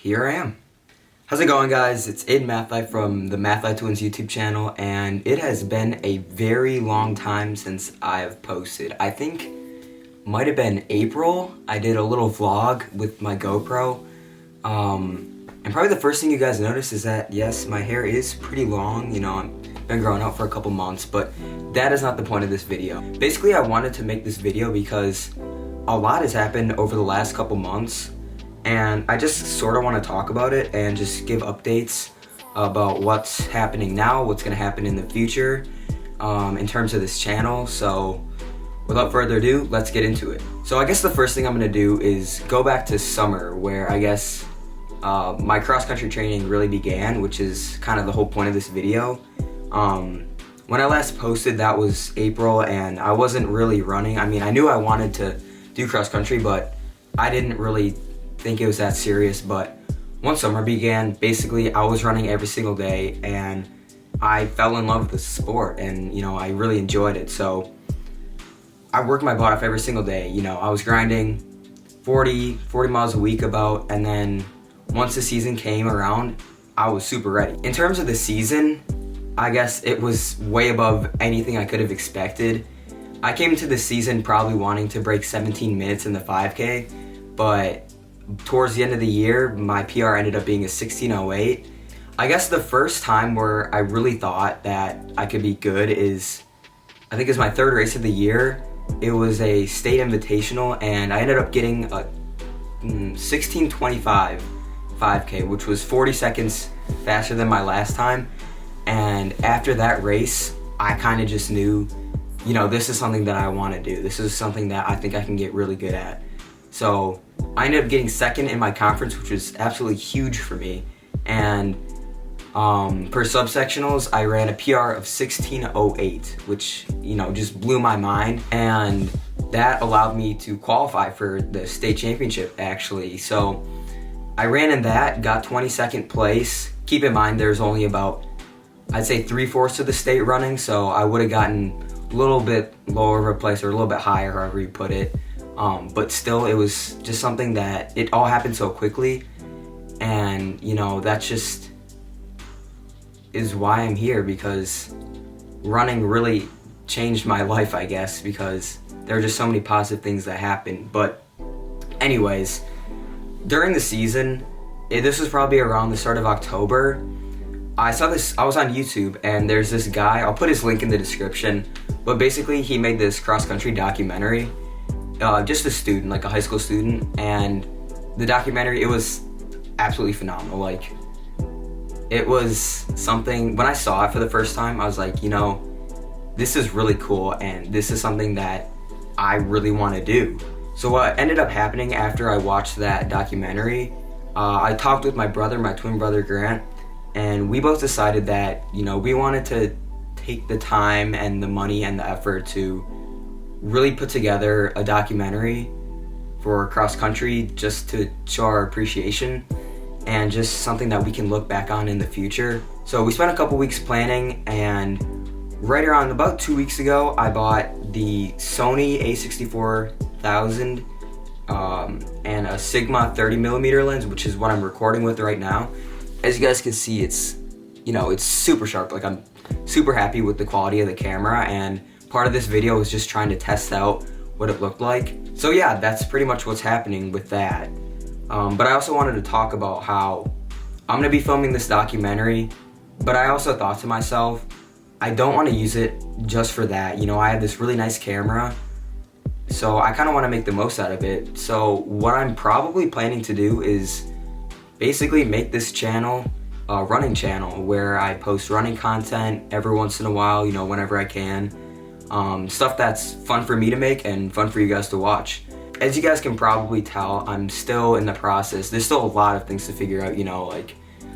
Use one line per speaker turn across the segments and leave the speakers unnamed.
here I am. How's it going, guys? It's Aiden Mathai from the Mathai Twins YouTube channel, and it has been a very long time since I've posted. I think might have been April. I did a little vlog with my GoPro. And probably the first thing you guys notice is that, yes, my hair is pretty long. You know, I've been growing out for a couple months, but that is not the point of this video. Basically, I wanted to make this video because a lot has happened over the last couple months, and I just sort of want to talk about it and just give updates about what's happening now, what's going to happen in the future in terms of this channel. So without further ado, let's get into it. So I guess the first thing I'm going to do is go back to summer, where I guess my cross-country training really began, which is kind of the whole point of this video. When I last posted, that was April, and I wasn't really running. I mean, I knew I wanted to do cross-country, but I didn't really think it was that serious. But once summer began, basically I was running every single day, and I fell in love with the sport, and you know, I really enjoyed it. So I worked my butt off every single day. You know, I was grinding 40 miles a week about, and then once the season came around, I was super ready. In terms of the season, I guess it was way above anything I could have expected. I came into the season probably wanting to break 17 minutes in the 5K, but towards the end of the year, my PR ended up being a 16:08. I guess the first time where I really thought that I could be good is, I think it was my third race of the year. It was a state invitational, and I ended up getting a 16:25 5K, which was 40 seconds faster than my last time. And after that race, I kind of just knew, you know, this is something that I want to do. This is something that I think I can get really good at. So I ended up getting second in my conference, which was absolutely huge for me. And per subsectionals, I ran a PR of 16:08, which, you know, just blew my mind. And that allowed me to qualify for the state championship, actually. So I ran in that, got 22nd place. Keep in mind, there's only about, I'd say 3/4 of the state running, so I would have gotten a little bit lower of a place or a little bit higher, however you put it. But still, it was just something that it all happened so quickly. And, you know, that just is why I'm here, because running really changed my life, I guess, because there are just so many positive things that happened. But anyways, during the season, this was probably around the start of October, I was on YouTube, and there's this guy, I'll put his link in the description, but basically he made this cross-country documentary, just a student, like a high school student, and the documentary, it was absolutely phenomenal. Like, it was something, when I saw it for the first time, I was like, you know, this is really cool, and this is something that I really want to do. So what ended up happening after I watched that documentary, I talked with my brother, my twin brother Grant, and we both decided that, you know, we wanted to take the time and the money and the effort to really put together a documentary for cross country, just to show our appreciation and just something that we can look back on in the future. So we spent a couple weeks planning, and right around about 2 weeks ago, I bought the Sony a64,000 and a Sigma 30mm lens, which is what I'm recording with right now. As you guys can see, it's, you know, it's super sharp. Like, I'm super happy with the quality of the camera, and part of this video is just trying to test out what it looked like. So yeah, that's pretty much what's happening with that. But I also wanted to talk about how I'm gonna be filming this documentary, but I also thought to myself, I don't want to use it just for that. You know, I have this really nice camera, so I kind of want to make the most out of it. So what I'm probably planning to do is basically make this channel a running channel, where I post running content every once in a while, you know, whenever I can. Stuff that's fun for me to make and fun for you guys to watch. As you guys can probably tell, I'm still in the process. There's still a lot of things to figure out, you know, like,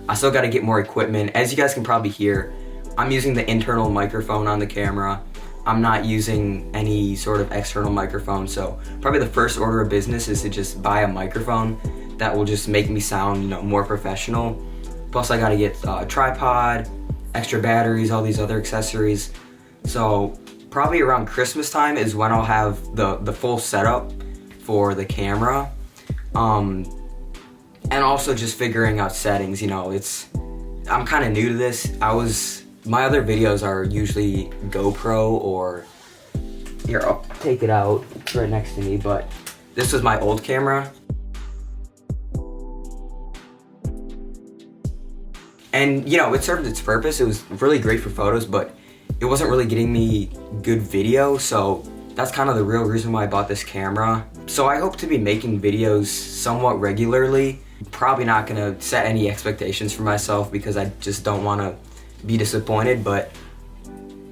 I still got to get more equipment. As you guys can probably hear, I'm using the internal microphone on the camera. I'm not using any sort of external microphone, so probably the first order of business is to just buy a microphone that will just make me sound, you know, more professional. Plus I gotta get a tripod, extra batteries, all these other accessories. So probably around Christmas time is when I'll have the full setup for the camera. and also just figuring out settings. You know, I'm kind of new to this. My other videos are usually GoPro, or here, I'll take it out, it's right next to me, but this was my old camera. And you know, it served its purpose. It was really great for photos, but it wasn't really getting me good video, so that's kind of the real reason why I bought this camera. So I hope to be making videos somewhat regularly. Probably not gonna set any expectations for myself because I just don't wanna be disappointed, but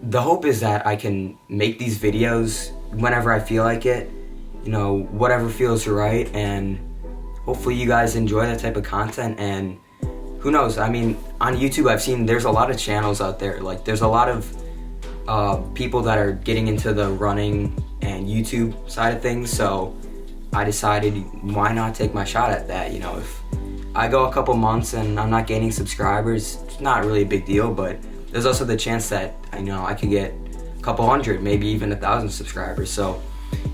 the hope is that I can make these videos whenever I feel like it, you know, whatever feels right, and hopefully you guys enjoy that type of content. And who knows, I mean, on YouTube I've seen there's a lot of channels out there, like there's a lot of people that are getting into the running and YouTube side of things, so I decided why not take my shot at that. You know, if I go a couple months and I'm not gaining subscribers, it's not really a big deal, but there's also the chance that, you know, I could get a couple hundred, maybe even 1,000 subscribers. So,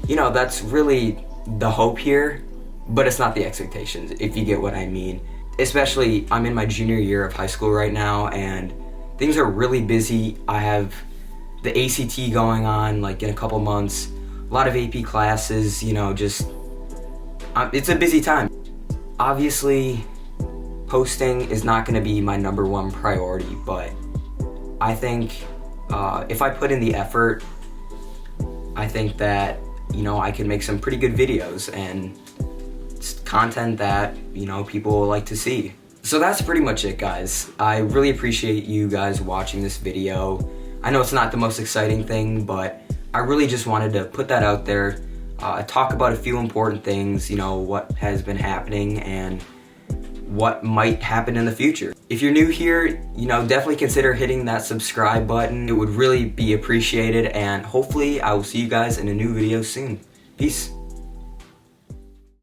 you know, that's really the hope here, but it's not the expectations, if you get what I mean. Especially, I'm in my junior year of high school right now, and things are really busy. I have the ACT going on, like in a couple months, a lot of AP classes, you know, just, it's a busy time. Obviously, posting is not gonna be my #1 priority, but I think if I put in the effort, I think that, you know, I can make some pretty good videos and it's content that, you know, people like to see. So that's pretty much it, guys. I really appreciate you guys watching this video. I know it's not the most exciting thing, but I really just wanted to put that out there, talk about a few important things, you know, what has been happening and what might happen in the future. If you're new here, you know, definitely consider hitting that subscribe button. It would really be appreciated, and hopefully I will see you guys in a new video soon. Peace.